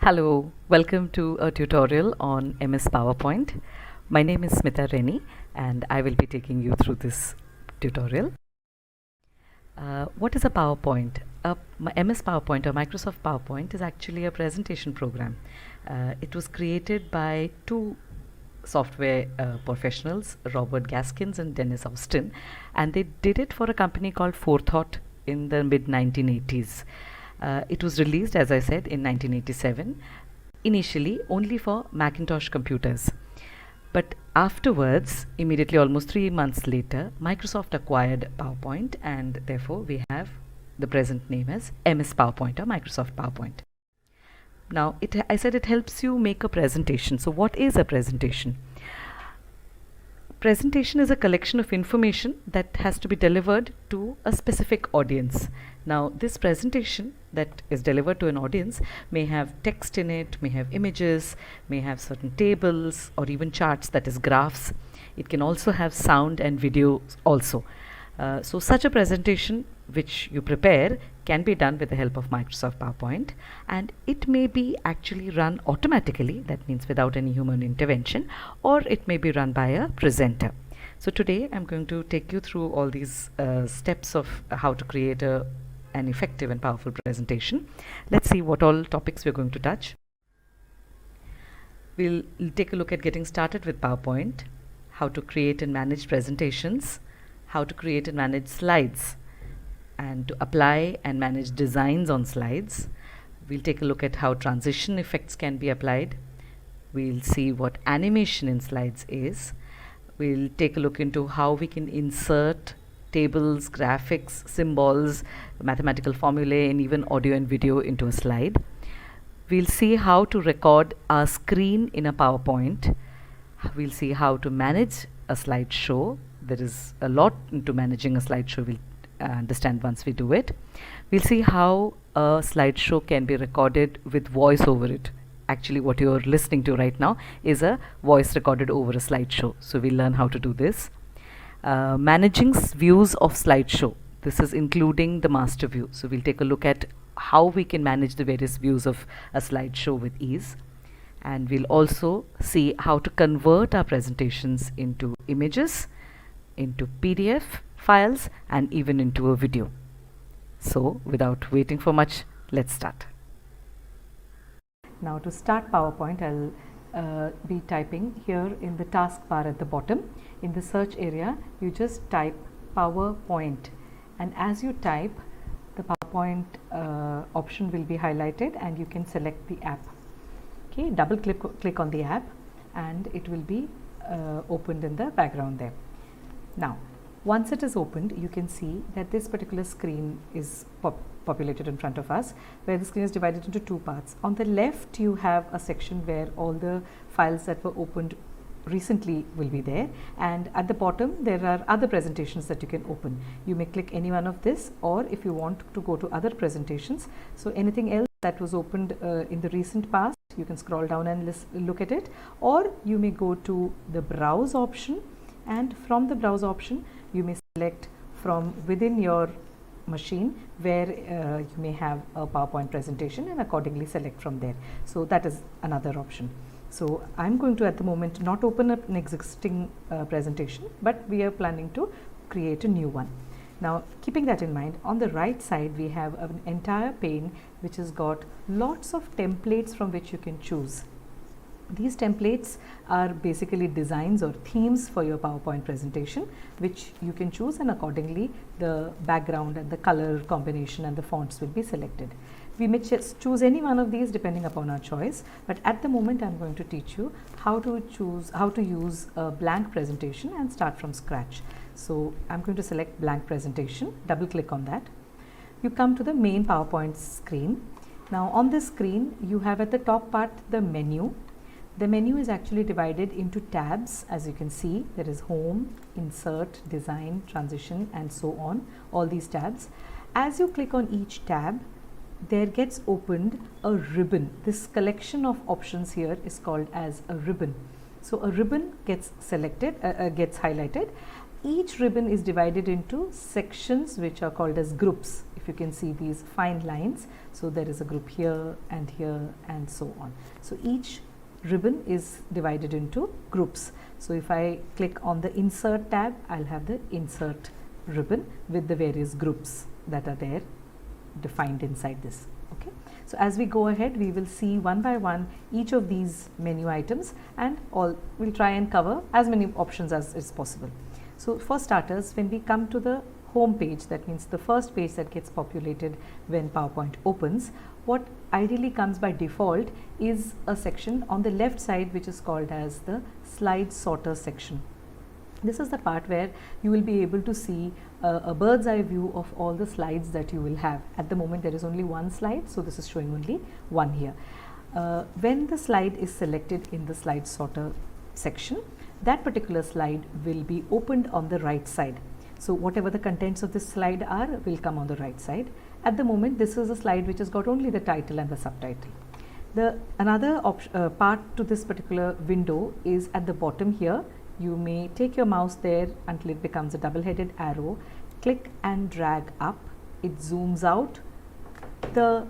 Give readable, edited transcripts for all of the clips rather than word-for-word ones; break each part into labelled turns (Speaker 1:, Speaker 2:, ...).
Speaker 1: Hello, welcome to a tutorial on MS PowerPoint. My name is Smita Reni and I will be taking you through this tutorial. What is a PowerPoint? MS PowerPoint or Microsoft PowerPoint is actually a presentation program. It was created by two software professionals, Robert Gaskins and Dennis Austin, and they did it for a company called Forethought in the mid 1980s. It was released, as I said, in 1987, initially only for Macintosh computers. But afterwards, immediately almost 3 months later, Microsoft acquired PowerPoint, and therefore we have the present name as MS PowerPoint or Microsoft PowerPoint. Now, I said it helps you make a presentation. So what is a presentation? Presentation is a collection of information that has to be delivered to a specific audience. Now, this presentation that is delivered to an audience may have text in it, may have images, may have certain tables or even charts, that is graphs. It can also have sound and video also. So such a presentation which you prepare can be done with the help of Microsoft PowerPoint, and it may be actually run automatically, that means without any human intervention, or it may be run by a presenter. So today I'm going to take you through all these steps of how to create an effective and powerful presentation. Let's see what all topics we're going to touch. We'll take a look at getting started with PowerPoint, how to create and manage presentations, how to create and manage slides, and to apply and manage designs on slides. We'll take a look at how transition effects can be applied. We'll see what animation in slides is. We'll take a look into how we can insert tables, graphics, symbols, mathematical formulae, and even audio and video into a slide. We'll see how to record our screen in a PowerPoint. We'll see how to manage a slideshow. There is a lot into managing a slideshow. We'll understand once we do it. We'll see how a slideshow can be recorded with voice over it. Actually, what you're listening to right now is a voice recorded over a slideshow. So we'll learn how to do this. Managing views of slideshow. This is including the master view. So we'll take a look at how we can manage the various views of a slideshow with ease. And we'll also see how to convert our presentations into images, into PDF files, and even into a video. So without waiting for much, let's start. Now to start PowerPoint, I'll be typing here in the taskbar at the bottom. In the search area, you just type PowerPoint, and as you type, the PowerPoint option will be highlighted and you can select the app. Okay, double click on the app and it will be opened in the background there. Now, once it is opened, you can see that this particular screen is populated in front of us, where the screen is divided into two parts. On the left, you have a section where all the files that were opened recently will be there, and at the bottom there are other presentations that you can open. You may click any one of this, or if you want to go to other presentations, so anything else that was opened in the recent past, you can scroll down and look at it, or you may go to the browse option, and from the browse option you may select from within your machine where you may have a PowerPoint presentation and accordingly select from there. So that is another option. So I'm going to at the moment not open up an existing presentation, but we are planning to create a new one. Now, keeping that in mind, on the right side we have an entire pane which has got lots of templates from which you can choose. These templates are basically designs or themes for your PowerPoint presentation, which you can choose, and accordingly the background and the color combination and the fonts will be selected. We may choose any one of these depending upon our choice, but at the moment I'm going to teach you how to use a blank presentation and start from scratch. So I'm going to select blank presentation, double click on that. You come to the main PowerPoint screen. Now on this screen you have at the top part the menu. The menu is actually divided into tabs. As you can see, there is home, insert, design, transition, and so on, all these tabs. As you click on each tab, there gets opened a ribbon. This collection of options here is called as a ribbon. So a ribbon gets selected, gets highlighted. each ribbon is divided into sections which are called as groups. If you can see these fine lines, so there is a group here and so on. So each ribbon is divided into groups. So if I click on the insert tab, I'll have the insert ribbon with the various groups that are there defined inside this. Okay, so as we go ahead, we will see one by one each of these menu items, and we'll try and cover as many options as is possible. So for starters, when we come to the home page, that means the first page that gets populated when PowerPoint opens, what ideally comes by default is a section on the left side which is called as the slide sorter section. This is the part where you will be able to see a bird's eye view of all the slides that you will have. At the moment there is only one slide, so this is showing only one here. When the slide is selected in the slide sorter section, that particular slide will be opened on the right side. So whatever the contents of this slide are will come on the right side. At the moment this is a slide which has got only the title and the subtitle. Another part to this particular window is at the bottom here. You may take your mouse there until it becomes a double-headed arrow, click and drag up, it zooms out the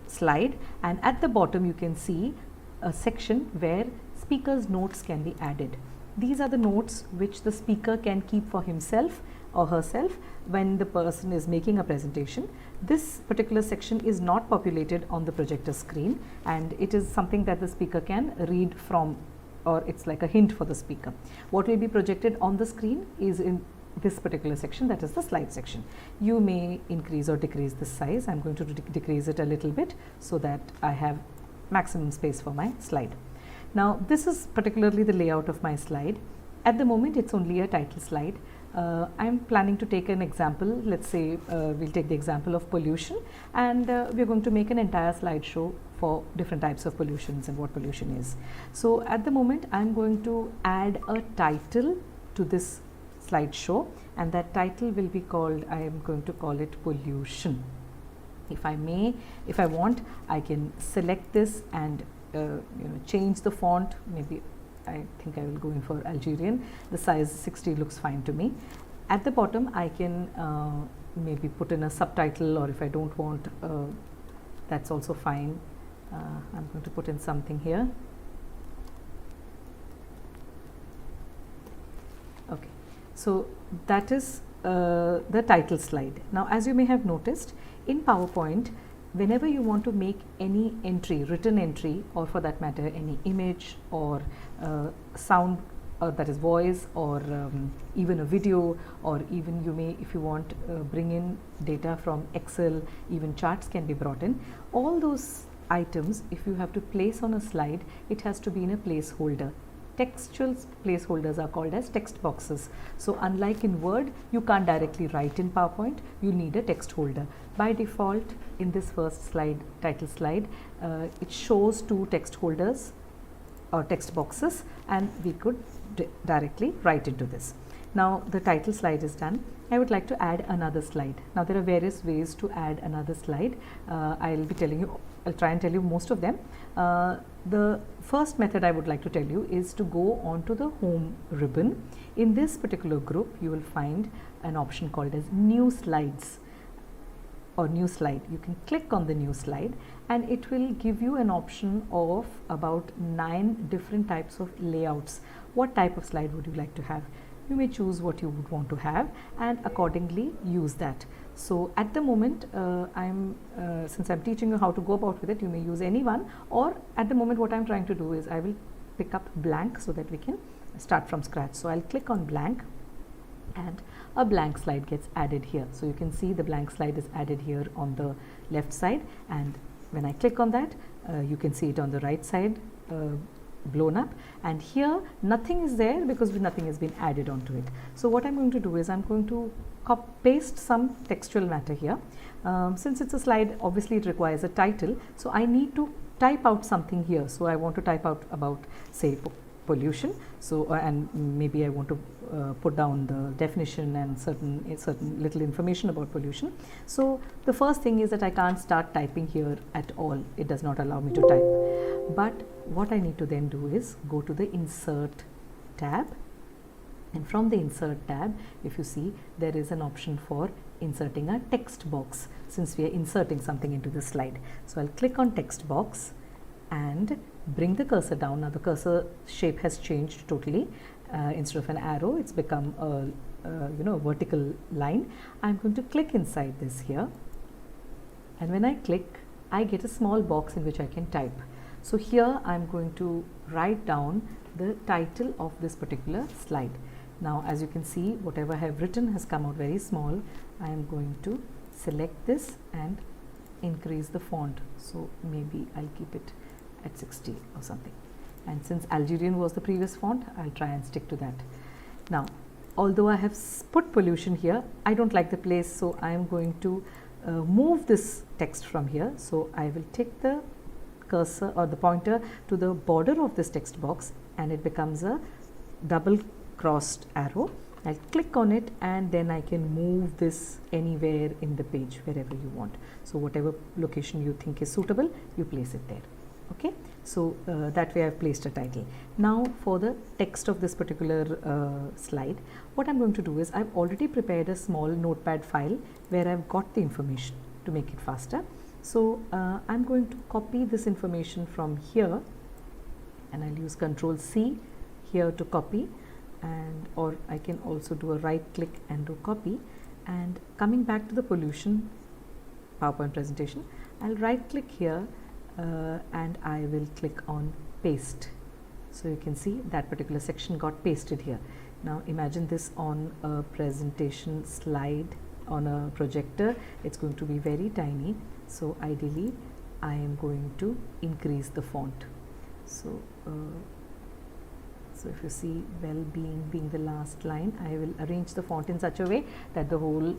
Speaker 1: slide, and at the bottom you can see a section where speaker's notes can be added. These are the notes which the speaker can keep for himself or herself when the person is making a presentation. This particular section is not populated on the projector screen, and it is something that the speaker can read from, or it's like a hint for the speaker. What will be projected on the screen is in this particular section, that is the slide section. You may increase or decrease the size. I'm going to decrease it a little bit so that I have maximum space for my slide. Now this is particularly the layout of my slide. At the moment it's only a title slide. I'm planning to take an example. Let's say we'll take the example of pollution, and we're going to make an entire slideshow for different types of pollutions and what pollution is. So at the moment I'm going to add a title to this slideshow, and that title will be called, I am going to call it pollution. If I want, I can select this and change the font. Maybe I think I will go in for Algerian. The size 60 looks fine to me. At the bottom I can maybe put in a subtitle, or if I don't want, that's also fine. I'm going to put in something here. Okay, so that is the title slide. Now as you may have noticed, in PowerPoint, whenever you want to make any entry, written entry, or for that matter any image or sound, that is voice, or even a video, or even you may, if you want, bring in data from Excel, even charts can be brought in. All those items, if you have to place on a slide, it has to be in a placeholder. Textual placeholders are called as text boxes. So unlike in Word, you can't directly write in PowerPoint, you need a text holder. By default, in this first slide, title slide, it shows two text holders or text boxes, and we could directly write into this. Now the title slide is done. I would like to add another slide. Now there are various ways to add another slide. I'll try and tell you most of them. The first method I would like to tell you is to go on to the home ribbon. In this particular group, you will find an option called as new slides or new slide. You can click on the new slide, and it will give you an option of about 9 different types of layouts. What type of slide would you like to have? You may choose what you would want to have and accordingly use that. So at the moment, since I'm teaching you how to go about with it, you may use any one, or at the moment what I'm trying to do is I will pick up blank so that we can start from scratch. So I'll click on blank, and a blank slide gets added here. So you can see the blank slide is added here on the left side, and when I click on that, you can see it on the right side blown up, and here nothing is there because nothing has been added onto it. So what I'm going to do is I'm going to paste some textual matter here. Since it's a slide, obviously it requires a title, so I need to type out something here. So I want to type out about, say, pollution. So and maybe I want to put down the definition and certain little information about pollution. So the first thing is that I can't start typing here at all. It does not allow me to type. But what I need to then do is go to the Insert tab, And from the insert tab, if you see, there is an option for inserting a text box, since we are inserting something into the slide. So I'll click on text box and bring the cursor down. Now the cursor shape has changed totally. Instead of an arrow, it's become a vertical line. I'm going to click inside this here, and when I click, I get a small box in which I can type. So here I'm going to write down the title of this particular slide. Now as you can see, whatever I have written has come out very small. I am going to select this and increase the font. So maybe I'll keep it at 60 or something. And since Algerian was the previous font, I'll try and stick to that. Now, although I have put pollution here, I don't like the place, so I am going to move this text from here. So I will take the cursor or the pointer to the border of this text box, and it becomes a double crossed arrow. I'll click on it, and then I can move this anywhere in the page, wherever you want. So whatever location you think is suitable, you place it there. Okay, so that way I've placed a title. Now for the text of this particular slide, what I'm going to do is I've already prepared a small notepad file where I've got the information to make it faster. So I'm going to copy this information from here, and I'll use Ctrl C here to copy, and or I can also do a right click and do copy. And coming back to the pollution PowerPoint presentation, I'll right click here and I will click on paste. So you can see that particular section got pasted here. Now imagine this on a presentation slide on a projector. It's going to be very tiny, so ideally I am going to increase the font. So so if you see well-being being the last line, I will arrange the font in such a way that the whole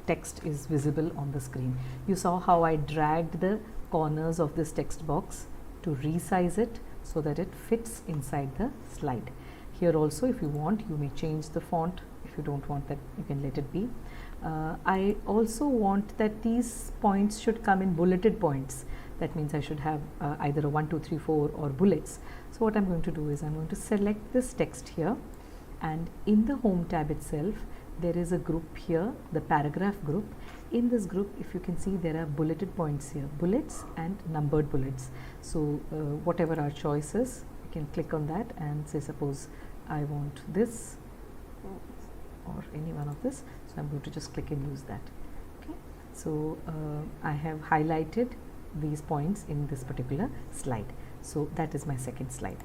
Speaker 1: text is visible on the screen. You saw how I dragged the corners of this text box to resize it so that it fits inside the slide. Here also, if you want, you may change the font. If you don't want that, you can let it be. I also want that these points should come in bulleted points. That means I should have either a 1, 2, 3, 4 or bullets. So what I'm going to do is I'm going to select this text here, and in the home tab itself there is a group here, the paragraph group. In this group, if you can see, there are bulleted points here, bullets and numbered bullets. So whatever our choice is, you can click on that and say, suppose I want this or any one of this, so I'm going to just click and use that. Okay, so I have highlighted these points in this particular slide. So that is my second slide.